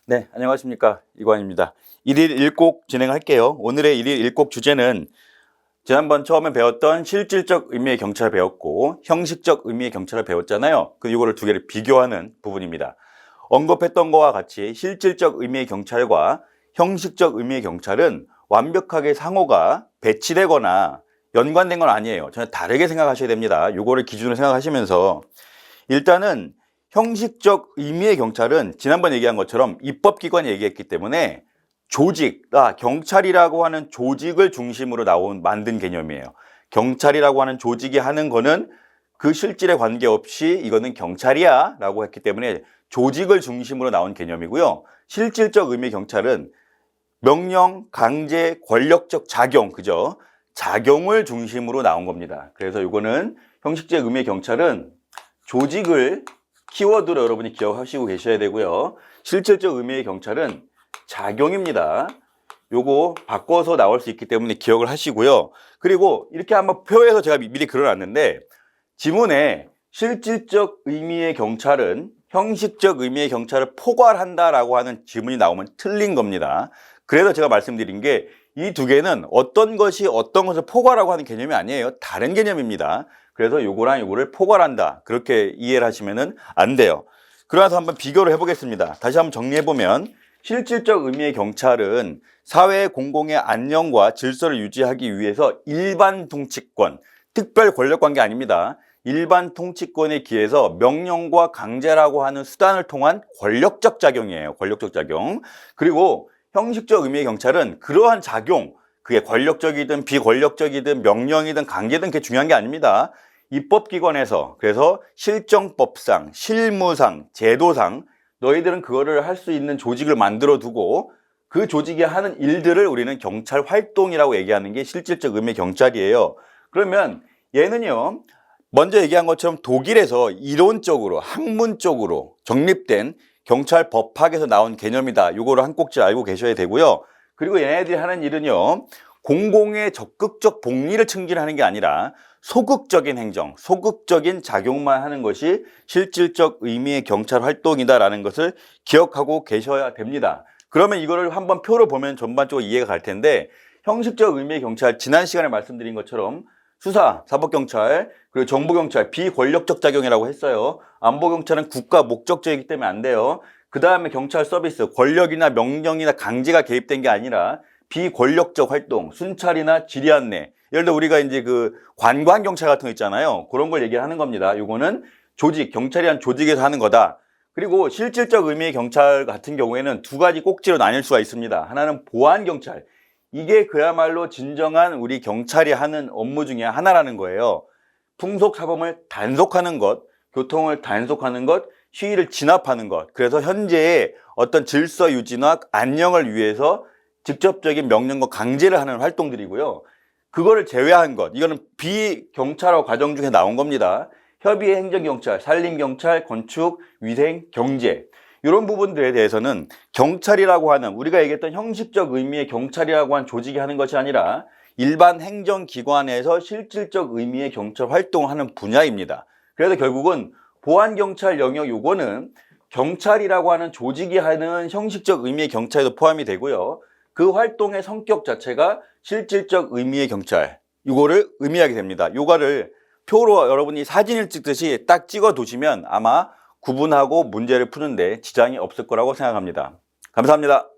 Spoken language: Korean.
네, 안녕하십니까. 이관입니다. 일일 일곡 진행할게요. 오늘의 일일 일곡 주제는 지난번 처음에 배웠던 실질적 의미의 경찰을 배웠고 형식적 의미의 경찰을 배웠잖아요. 이거를 두 개를 비교하는 부분입니다. 언급했던 것과 같이 실질적 의미의 경찰과 형식적 의미의 경찰은 완벽하게 상호가 배치되거나 연관된 건 아니에요. 전혀 다르게 생각하셔야 됩니다. 이거를 기준으로 생각하시면서 일단은 형식적 의미의 경찰은 지난번 얘기한 것처럼 입법기관이 얘기했기 때문에 조직, 경찰이라고 하는 조직을 중심으로 만든 개념이에요. 경찰이라고 하는 조직이 하는 거는 그 실질에 관계없이 이거는 경찰이야 라고 했기 때문에 조직을 중심으로 나온 개념이고요. 실질적 의미의 경찰은 명령, 강제, 권력적 작용, 그죠? 작용을 중심으로 나온 겁니다. 그래서 이거는 형식적 의미의 경찰은 조직을 키워드로 여러분이 기억하시고 계셔야 되고요. 실질적 의미의 경찰은 작용입니다. 요거 바꿔서 나올 수 있기 때문에 기억을 하시고요. 그리고 이렇게 한번 표에서 제가 미리 그려놨는데 지문에 실질적 의미의 경찰은 형식적 의미의 경찰을 포괄한다라고 하는 지문이 나오면 틀린 겁니다. 그래서 제가 말씀드린 게 이 두 개는 어떤 것이 어떤 것을 포괄하고 하는 개념이 아니에요. 다른 개념입니다. 그래서 요거랑 요거를 포괄한다. 그렇게 이해를 하시면 안 돼요. 그러면서 한번 비교를 해보겠습니다. 다시 한번 정리해보면 실질적 의미의 경찰은 사회의 공공의 안녕과 질서를 유지하기 위해서 일반 통치권, 특별 권력관계 아닙니다. 일반 통치권에 기해서 명령과 강제라고 하는 수단을 통한 권력적 작용이에요. 권력적 작용. 그리고 형식적 의미의 경찰은 그러한 작용, 그게 권력적이든 비권력적이든 명령이든 강제든 그게 중요한 게 아닙니다. 입법기관에서 그래서 실정법상, 실무상, 제도상 너희들은 그거를 할 수 있는 조직을 만들어 두고 그 조직이 하는 일들을 우리는 경찰 활동이라고 얘기하는 게 실질적 의미의 경찰이에요. 그러면 얘는요, 먼저 얘기한 것처럼 독일에서 이론적으로, 학문적으로 정립된 경찰 법학에서 나온 개념이다. 이거를 한 꼭지 알고 계셔야 되고요. 그리고 얘네들이 하는 일은요, 공공의 적극적 복리를 증진하는 게 아니라 소극적인 행정, 소극적인 작용만 하는 것이 실질적 의미의 경찰 활동이다라는 것을 기억하고 계셔야 됩니다. 그러면 이거를 한번 표로 보면 전반적으로 이해가 갈 텐데 형식적 의미의 경찰, 지난 시간에 말씀드린 것처럼 수사, 사법경찰, 그리고 정보경찰, 비권력적 작용이라고 했어요. 안보경찰은 국가 목적적이기 때문에 안 돼요. 그 다음에 경찰 서비스, 권력이나 명령이나 강제가 개입된 게 아니라 비권력적 활동, 순찰이나 지리안내. 예를 들어 우리가 이제 그 관광경찰 같은 거 있잖아요. 그런 걸 얘기하는 겁니다. 요거는 조직, 경찰이란 조직에서 하는 거다. 그리고 실질적 의미의 경찰 같은 경우에는 두 가지 꼭지로 나뉠 수가 있습니다. 하나는 보안경찰. 이게 그야말로 진정한 우리 경찰이 하는 업무 중에 하나라는 거예요. 풍속사범을 단속하는 것, 교통을 단속하는 것, 시위를 진압하는 것. 그래서 현재의 어떤 질서 유지나 안녕을 위해서 직접적인 명령과 강제를 하는 활동들이고요. 그거를 제외한 것, 이거는 비경찰화 과정 중에 나온 겁니다. 협의회 행정경찰, 산림경찰, 건축, 위생, 경제. 이런 부분들에 대해서는 경찰이라고 하는 우리가 얘기했던 형식적 의미의 경찰이라고 하는 조직이 하는 것이 아니라 일반 행정기관에서 실질적 의미의 경찰 활동을 하는 분야입니다. 그래서 결국은 보안경찰 영역 요거는 경찰이라고 하는 조직이 하는 형식적 의미의 경찰에도 포함이 되고요. 그 활동의 성격 자체가 실질적 의미의 경찰, 이거를 의미하게 됩니다. 요거를 표로 여러분이 사진을 찍듯이 딱 찍어 두시면 아마 구분하고 문제를 푸는데 지장이 없을 거라고 생각합니다. 감사합니다.